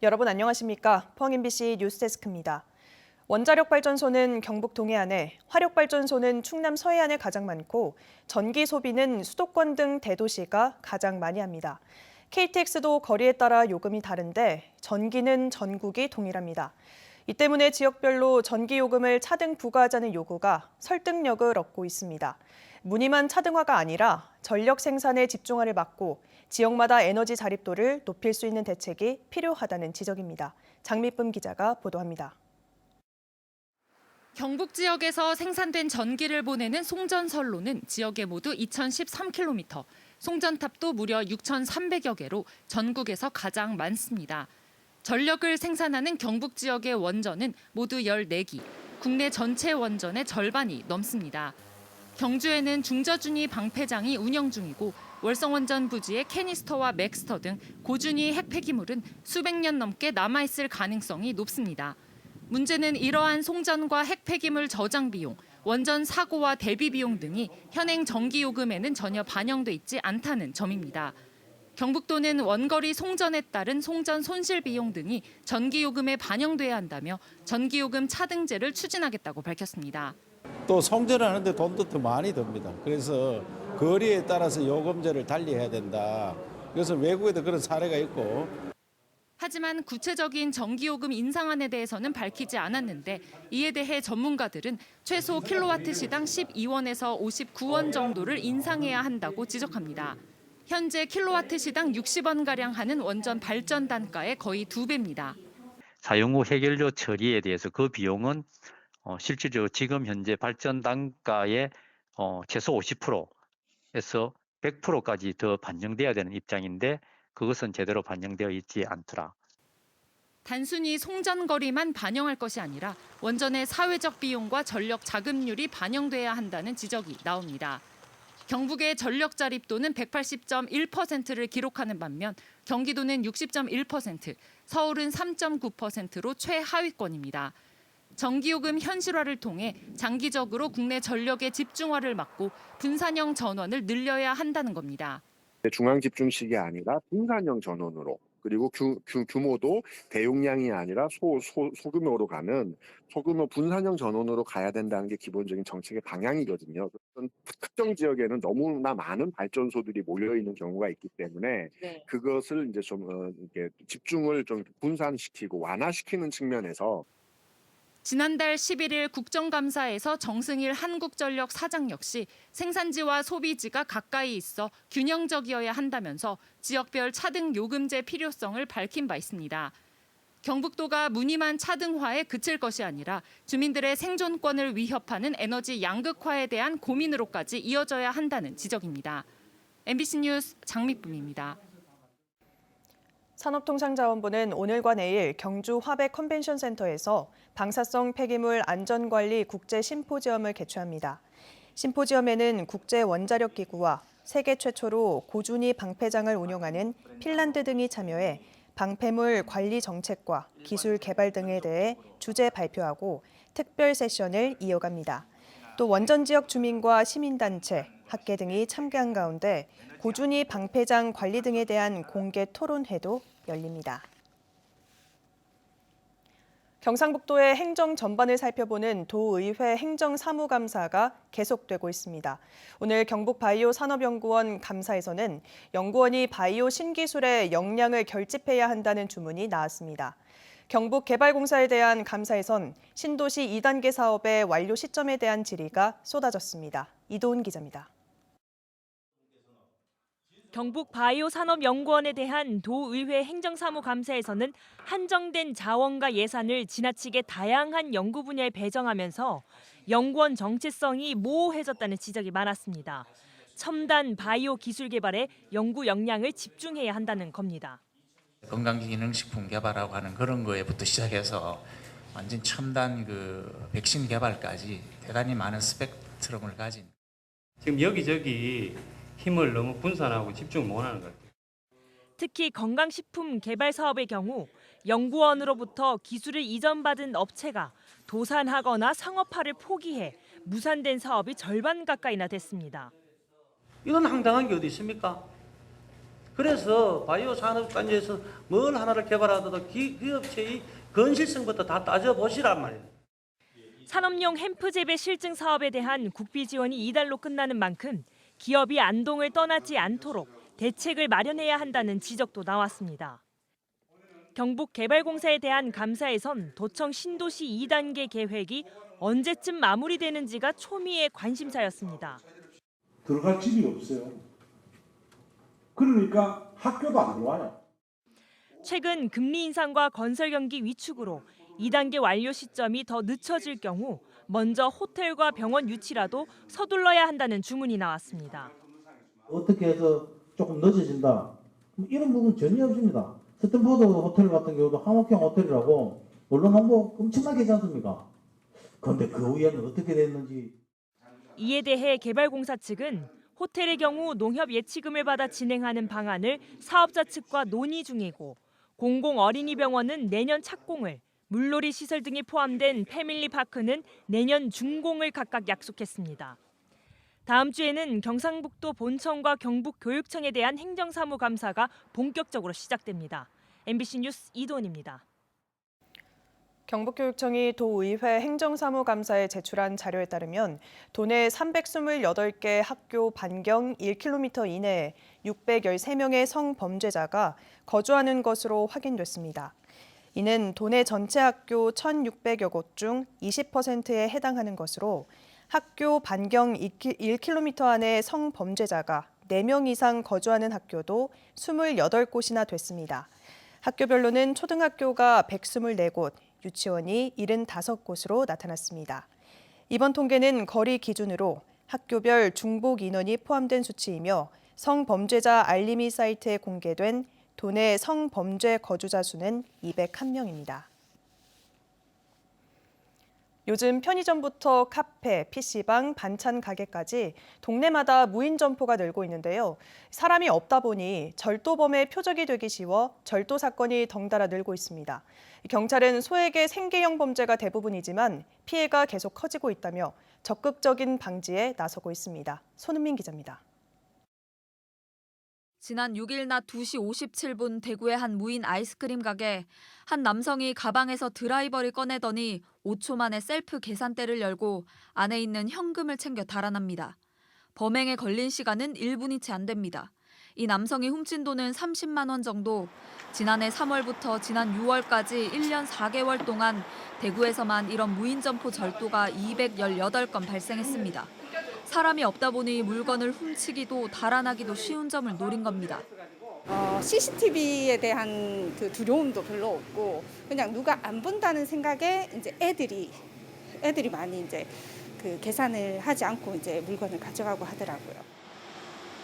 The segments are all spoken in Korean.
여러분 안녕하십니까? 포항 MBC 뉴스데스크입니다. 원자력 발전소는 경북 동해안에, 화력 발전소는 충남 서해안에 가장 많고 전기 소비는 수도권 등 대도시가 가장 많이 합니다. KTX도 거리에 따라 요금이 다른데 전기는 전국이 동일합니다. 이 때문에 지역별로 전기 요금을 차등 부과하자는 요구가 설득력을 얻고 있습니다. 무늬만 차등화가 아니라 전력 생산에 집중화를 막고 지역마다 에너지 자립도를 높일 수 있는 대책이 필요하다는 지적입니다. 장미쁨 기자가 보도합니다. 경북 지역에서 생산된 전기를 보내는 송전선로는 지역에 모두 2,013km, 송전탑도 무려 6,300여 개로 전국에서 가장 많습니다. 전력을 생산하는 경북 지역의 원전은 모두 14기, 국내 전체 원전의 절반이 넘습니다. 경주에는 중저준위 방패장이 운영 중이고 월성원전 부지의 캐니스터와 맥스터 등 고준위 핵폐기물은 수백 년 넘게 남아있을 가능성이 높습니다. 문제는 이러한 송전과 핵폐기물 저장 비용, 원전 사고와 대비 비용 등이 현행 전기요금에는 전혀 반영돼 있지 않다는 점입니다. 경북도는 원거리 송전에 따른 송전 손실 비용 등이 전기요금에 반영돼야 한다며 전기요금 차등제를 추진하겠다고 밝혔습니다. 또 송전을 하는데 돈도 더 많이 듭니다. 그래서 거리에 따라서 요금제를 달리해야 된다. 그래서 외국에도 그런 사례가 있고. 하지만 구체적인 전기요금 인상안에 대해서는 밝히지 않았는데 이에 대해 전문가들은 최소 킬로와트 시당 12원에서 59원 정도를 인상해야 한다고 지적합니다. 현재 킬로와트 시당 60원가량 하는 원전 발전 단가의 거의 2배입니다. 사용 후 해결료 처리에 대해서 그 비용은 실질적으로 지금 현재 발전 단가의 최소 50%에서 100%까지 더 반영돼야 되는 입장인데 그것은 제대로 반영되어 있지 않더라. 단순히 송전거리만 반영할 것이 아니라 원전의 사회적 비용과 전력 자급률이 반영돼야 한다는 지적이 나옵니다. 경북의 전력 자립도는 180.1%를 기록하는 반면 경기도는 60.1%, 서울은 3.9%로 최하위권입니다. 전기요금 현실화를 통해 장기적으로 국내 전력의 집중화를 막고 분산형 전원을 늘려야 한다는 겁니다. 중앙 집중식이 아니라 분산형 전원으로, 그리고 규모도 대용량이 아니라 소규모로 가는 소규모 분산형 전원으로 가야 된다는 게 기본적인 정책의 방향이거든요. 특정 지역에는 너무나 많은 발전소들이 몰려 있는 경우가 있기 때문에 그것을 이제 좀 이렇게 집중을 좀 분산시키고 완화시키는 측면에서. 지난달 11일 국정감사에서 정승일 한국전력 사장 역시 생산지와 소비지가 가까이 있어 균형적이어야 한다면서 지역별 차등 요금제 필요성을 밝힌 바 있습니다. 경북도가 무늬만 차등화에 그칠 것이 아니라 주민들의 생존권을 위협하는 에너지 양극화에 대한 고민으로까지 이어져야 한다는 지적입니다. MBC 뉴스 장미쁨입니다. 산업통상자원부는 오늘과 내일 경주 화백 컨벤션 센터에서 방사성 폐기물 안전관리 국제 심포지엄을 개최합니다. 심포지엄에는 국제원자력기구와 세계 최초로 고준위 방패장을 운용하는 핀란드 등이 참여해 방패물 관리 정책과 기술 개발 등에 대해 주제 발표하고 특별 세션을 이어갑니다. 또 원전 지역 주민과 시민단체, 학계 등이 참가한 가운데 고준위 방패장 관리 등에 대한 공개 토론회도 열립니다. 경상북도의 행정 전반을 살펴보는 도의회 행정사무감사가 계속되고 있습니다. 오늘 경북바이오산업연구원 감사에서는 연구원이 바이오 신기술의 역량을 결집해야 한다는 주문이 나왔습니다. 경북개발공사에 대한 감사에선 신도시 2단계 사업의 완료 시점에 대한 질의가 쏟아졌습니다. 이도훈 기자입니다. 경북바이오산업연구원에 대한 도의회 행정사무감사에서는 한정된 자원과 예산을 지나치게 다양한 연구 분야에 배정하면서 연구원 정체성이 모호해졌다는 지적이 많았습니다. 첨단 바이오 기술 개발에 연구 역량을 집중해야 한다는 겁니다. 건강기능식품 개발하고 하는 그런 거에부터 시작해서 완전 첨단 백신 개발까지 대단히 많은 스펙트럼을 가진. 지금 여기저기 힘을 너무 분산하고 집중 못하는 것 같아요. 특히 건강식품 개발 사업의 경우 연구원으로부터 기술을 이전받은 업체가 도산하거나 상업화를 포기해 무산된 사업이 절반 가까이나 됐습니다. 이건 황당한 게 어디 있습니까? 그래서 바이오 산업 단지에서 뭘 하나를 개발하더라도 기업체의 건실성부터 다 따져보시란 말이에요. 산업용 햄프 재배 실증 사업에 대한 국비 지원이 이달로 끝나는 만큼 기업이 안동을 떠나지 않도록 대책을 마련해야 한다는 지적도 나왔습니다. 경북개발공사에 대한 감사에선 도청 신도시 2단계 계획이 언제쯤 마무리되는지가 초미의 관심사였습니다. 들어갈 집이 없어요. 그러니까 학교도 안 들어와요. 최근 금리 인상과 건설 경기 위축으로 2단계 완료 시점이 더 늦춰질 경우 먼저 호텔과 병원 유치라도 서둘러야 한다는 주문이 나왔습니다. 어떻게 해서 조금 늦어진다. 이런 부분 전혀 없습니다. 스탠포드 호텔 같은 경우도 한옥형 호텔이라고 물론 한번 엄청나게 하지 않습니까? 그런데 그 위에는 어떻게 됐는지. 이에 대해 개발공사 측은 호텔의 경우 농협 예치금을 받아 진행하는 방안을 사업자 측과 논의 중이고 공공 어린이병원은 내년 착공을, 물놀이 시설 등이 포함된 패밀리파크는 내년 준공을 각각 약속했습니다. 다음 주에는 경상북도 본청과 경북교육청에 대한 행정사무감사가 본격적으로 시작됩니다. MBC 뉴스 이도은입니다. 경북교육청이 도의회 행정사무감사에 제출한 자료에 따르면 도내 328개 학교 반경 1km 이내에 613명의 성범죄자가 거주하는 것으로 확인됐습니다. 이는 도내 전체 학교 1,600여 곳 중 20%에 해당하는 것으로 학교 반경 1km 안에 성범죄자가 4명 이상 거주하는 학교도 28곳이나 됐습니다. 학교별로는 초등학교가 124곳, 유치원이 75곳으로 나타났습니다. 이번 통계는 거리 기준으로 학교별 중복 인원이 포함된 수치이며 성범죄자 알림이 사이트에 공개된 도내 성범죄 거주자 수는 201명입니다. 요즘 편의점부터 카페, PC방, 반찬 가게까지 동네마다 무인 점포가 늘고 있는데요. 사람이 없다 보니 절도범의 표적이 되기 쉬워 절도 사건이 덩달아 늘고 있습니다. 경찰은 소액의 생계형 범죄가 대부분이지만 피해가 계속 커지고 있다며 적극적인 방지에 나서고 있습니다. 손은민 기자입니다. 지난 6일 낮 2시 57분 대구의 한 무인 아이스크림 가게. 한 남성이 가방에서 드라이버를 꺼내더니 5초 만에 셀프 계산대를 열고 안에 있는 현금을 챙겨 달아납니다. 범행에 걸린 시간은 1분이 채 안 됩니다. 이 남성이 훔친 돈은 30만 원 정도. 지난해 3월부터 지난 6월까지 1년 4개월 동안 대구에서만 이런 무인 점포 절도가 218건 발생했습니다. 사람이 없다 보니 물건을 훔치기도 달아나기도 쉬운 점을 노린 겁니다. CCTV에 대한 그 두려움도 별로 없고 그냥 누가 안 본다는 생각에 이제 애들이 많이 이제 그 계산을 하지 않고 이제 물건을 가져가고 하더라고요.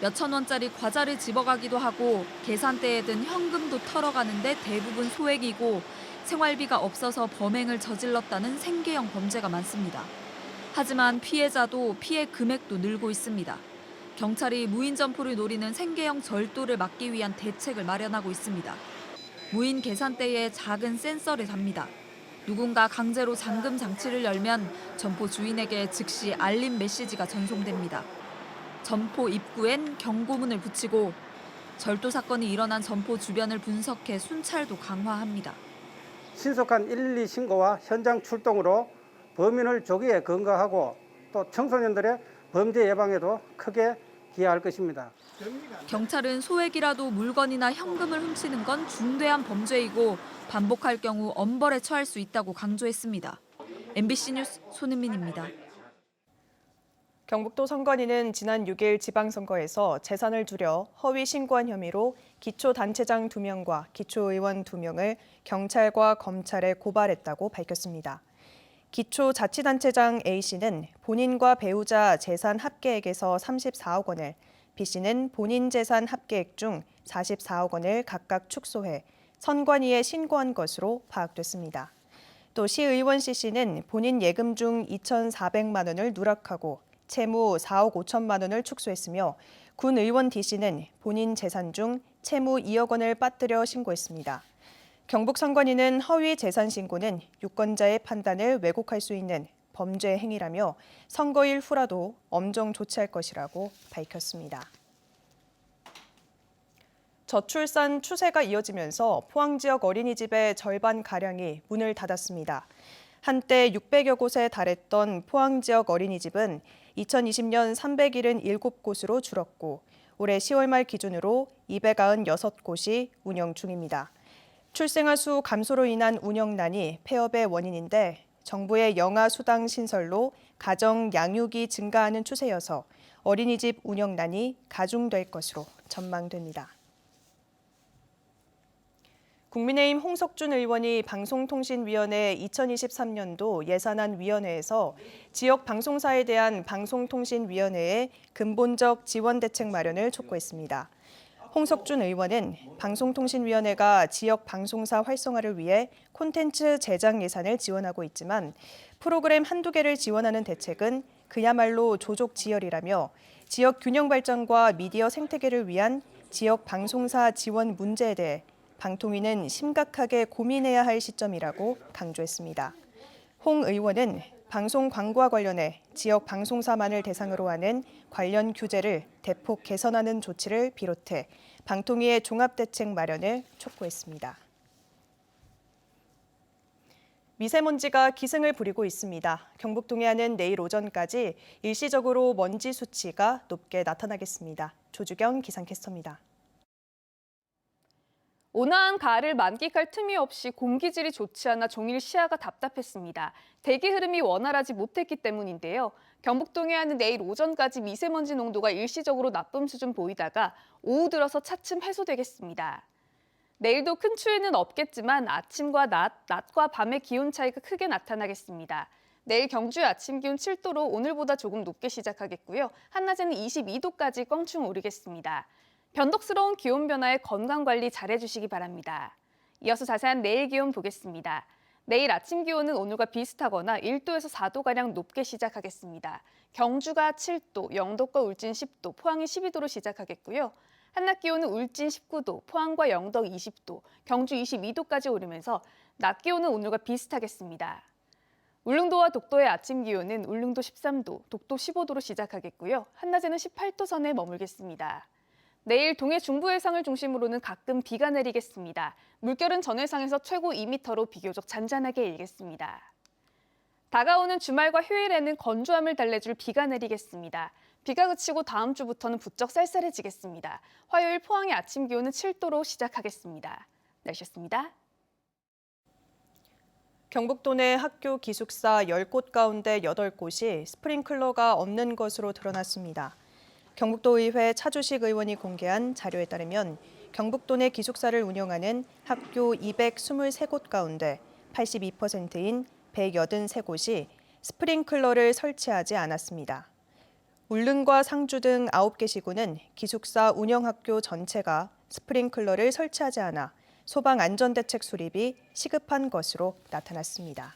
몇천 원짜리 과자를 집어가기도 하고 계산대에 든 현금도 털어가는데 대부분 소액이고 생활비가 없어서 범행을 저질렀다는 생계형 범죄가 많습니다. 하지만 피해자도 피해 금액도 늘고 있습니다. 경찰이 무인 점포를 노리는 생계형 절도를 막기 위한 대책을 마련하고 있습니다. 무인 계산대에 작은 센서를 답니다. 누군가 강제로 잠금 장치를 열면 점포 주인에게 즉시 알림 메시지가 전송됩니다. 점포 입구엔 경고문을 붙이고 절도 사건이 일어난 점포 주변을 분석해 순찰도 강화합니다. 신속한 112 신고와 현장 출동으로 범인을 조기에 검거하고 또 청소년들의 범죄 예방에도 크게 기여할 것입니다. 경찰은 소액이라도 물건이나 현금을 훔치는 건 중대한 범죄이고 반복할 경우 엄벌에 처할 수 있다고 강조했습니다. MBC 뉴스 손은민입니다. 경북도 선관위는 지난 6일 지방선거에서 재산을 줄여 허위 신고한 혐의로 기초단체장 2명과 기초의원 2명을 경찰과 검찰에 고발했다고 밝혔습니다. 기초자치단체장 A씨는 본인과 배우자 재산 합계액에서 34억 원을, B씨는 본인 재산 합계액 중 44억 원을 각각 축소해 선관위에 신고한 것으로 파악됐습니다. 또 시의원 C씨는 본인 예금 중 2,400만 원을 누락하고 채무 4억 5천만 원을 축소했으며 군의원 D씨는 본인 재산 중 채무 2억 원을 빠뜨려 신고했습니다. 경북선관위는 허위 재산 신고는 유권자의 판단을 왜곡할 수 있는 범죄 행위라며 선거일 후라도 엄정 조치할 것이라고 밝혔습니다. 저출산 추세가 이어지면서 포항 지역 어린이집의 절반가량이 문을 닫았습니다. 한때 600여 곳에 달했던 포항 지역 어린이집은 2020년 377곳으로 줄었고 올해 10월 말 기준으로 296곳이 운영 중입니다. 출생아 수 감소로 인한 운영난이 폐업의 원인인데 정부의 영아 수당 신설로 가정 양육이 증가하는 추세여서 어린이집 운영난이 가중될 것으로 전망됩니다. 국민의힘 홍석준 의원이 방송통신위원회 2023년도 예산안 위원회에서 지역 방송사에 대한 방송통신위원회의 근본적 지원 대책 마련을 촉구했습니다. 홍석준 의원은 방송통신위원회가 지역 방송사 활성화를 위해 콘텐츠 제작 예산을 지원하고 있지만 프로그램 한두 개를 지원하는 대책은 그야말로 조족지혈이라며 지역 균형 발전과 미디어 생태계를 위한 지역 방송사 지원 문제에 대해 방통위는 심각하게 고민해야 할 시점이라고 강조했습니다. 홍 의원은 방송 광고와 관련해 지역 방송사만을 대상으로 하는 관련 규제를 대폭 개선하는 조치를 비롯해 방통위의 종합대책 마련을 촉구했습니다. 미세먼지가 기승을 부리고 있습니다. 경북 동해안은 내일 오전까지 일시적으로 먼지 수치가 높게 나타나겠습니다. 조주경 기상캐스터입니다. 온화한 가을을 만끽할 틈이 없이 공기질이 좋지 않아 종일 시야가 답답했습니다. 대기 흐름이 원활하지 못했기 때문인데요. 경북 동해안은 내일 오전까지 미세먼지 농도가 일시적으로 나쁨 수준 보이다가 오후 들어서 차츰 해소되겠습니다. 내일도 큰 추위는 없겠지만 아침과 낮과 밤의 기온 차이가 크게 나타나겠습니다. 내일 경주의 아침 기온 7도로 오늘보다 조금 높게 시작하겠고요. 한낮에는 22도까지 껑충 오르겠습니다. 변덕스러운 기온 변화에 건강관리 잘해주시기 바랍니다. 이어서 자세한 내일 기온 보겠습니다. 내일 아침 기온은 오늘과 비슷하거나 1도에서 4도가량 높게 시작하겠습니다. 경주가 7도, 영덕과 울진 10도, 포항이 12도로 시작하겠고요. 한낮 기온은 울진 19도, 포항과 영덕 20도, 경주 22도까지 오르면서 낮 기온은 오늘과 비슷하겠습니다. 울릉도와 독도의 아침 기온은 울릉도 13도, 독도 15도로 시작하겠고요. 한낮에는 18도 선에 머물겠습니다. 내일 동해 중부 해상을 중심으로는 가끔 비가 내리겠습니다. 물결은 전 해상에서 최고 2m로 비교적 잔잔하게 일겠습니다. 다가오는 주말과 휴일에는 건조함을 달래줄 비가 내리겠습니다. 비가 그치고 다음 주부터는 부쩍 쌀쌀해지겠습니다. 화요일 포항의 아침 기온은 7도로 시작하겠습니다. 날씨였습니다. 경북도 내 학교 기숙사 10곳 가운데 8곳이 스프링클러가 없는 것으로 드러났습니다. 경북도의회 차주식 의원이 공개한 자료에 따르면 경북도 내 기숙사를 운영하는 학교 223곳 가운데 82%인 183곳이 스프링클러를 설치하지 않았습니다. 울릉과 상주 등 9개 시군은 기숙사 운영학교 전체가 스프링클러를 설치하지 않아 소방안전대책 수립이 시급한 것으로 나타났습니다.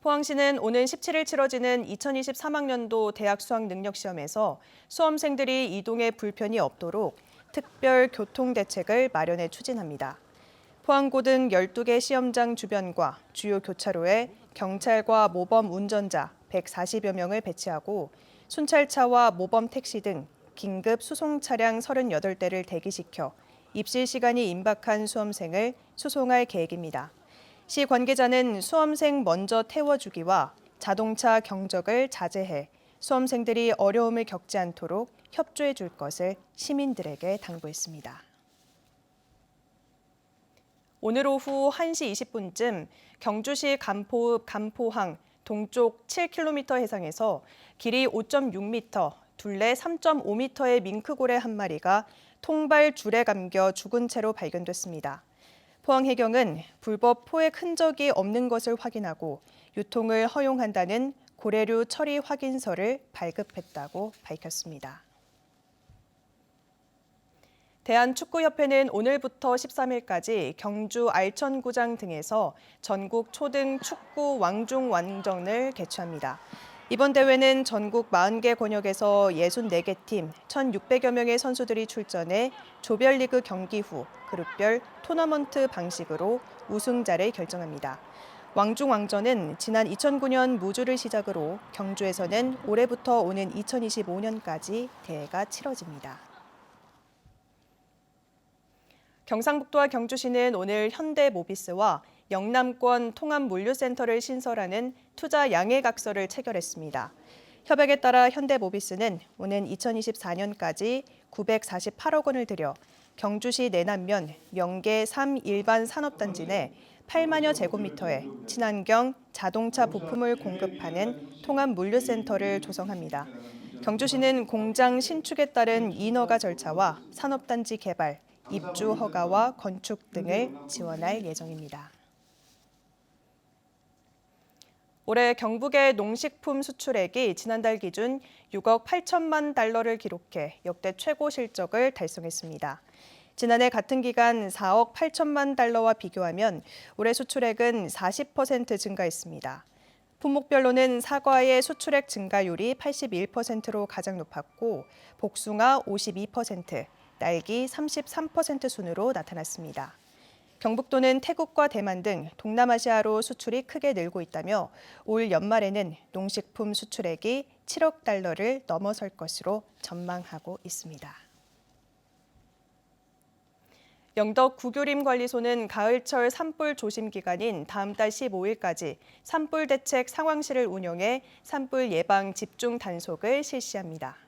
포항시는 오는 17일 치러지는 2023학년도 대학 수학능력시험에서 수험생들이 이동에 불편이 없도록 특별 교통대책을 마련해 추진합니다. 포항고 등 12개 시험장 주변과 주요 교차로에 경찰과 모범 운전자 140여 명을 배치하고 순찰차와 모범 택시 등 긴급 수송 차량 38대를 대기시켜 입실 시간이 임박한 수험생을 수송할 계획입니다. 시 관계자는 수험생 먼저 태워주기와 자동차 경적을 자제해 수험생들이 어려움을 겪지 않도록 협조해 줄 것을 시민들에게 당부했습니다. 오늘 오후 1시 20분쯤 경주시 간포항 동쪽 7km 해상에서 길이 5.6m, 둘레 3.5m의 밍크고래 한 마리가 통발 줄에 감겨 죽은 채로 발견됐습니다. 포항해경은 불법 포획 흔적이 없는 것을 확인하고 유통을 허용한다는 고래류 처리 확인서를 발급했다고 밝혔습니다. 대한축구협회는 오늘부터 13일까지 경주 알천구장 등에서 전국 초등 축구 왕중왕전을 개최합니다. 이번 대회는 전국 40개 권역에서 64개 팀 1,600여 명의 선수들이 출전해 조별리그 경기 후 그룹별 토너먼트 방식으로 우승자를 결정합니다. 왕중왕전은 지난 2009년 무주를 시작으로 경주에서는 올해부터 오는 2025년까지 대회가 치러집니다. 경상북도와 경주시는 오늘 현대모비스와 영남권 통합물류센터를 신설하는 투자 양해각서를 체결했습니다. 협약에 따라 현대모비스는 오는 2024년까지 948억 원을 들여 경주시 내남면 명계 3 일반 산업단지 내 8만여 제곱미터의 친환경 자동차 부품을 공급하는 통합물류센터를 조성합니다. 경주시는 공장 신축에 따른 인허가 절차와 산업단지 개발, 입주 허가와 건축 등을 지원할 예정입니다. 올해 경북의 농식품 수출액이 지난달 기준 6억 8천만 달러를 기록해 역대 최고 실적을 달성했습니다. 지난해 같은 기간 4억 8천만 달러와 비교하면 올해 수출액은 40% 증가했습니다. 품목별로는 사과의 수출액 증가율이 81%로 가장 높았고 복숭아 52%, 딸기 33% 순으로 나타났습니다. 경북도는 태국과 대만 등 동남아시아로 수출이 크게 늘고 있다며 올 연말에는 농식품 수출액이 7억 달러를 넘어설 것으로 전망하고 있습니다. 영덕 구교림관리소는 가을철 산불 조심 기간인 다음 달 15일까지 산불 대책 상황실을 운영해 산불 예방 집중 단속을 실시합니다.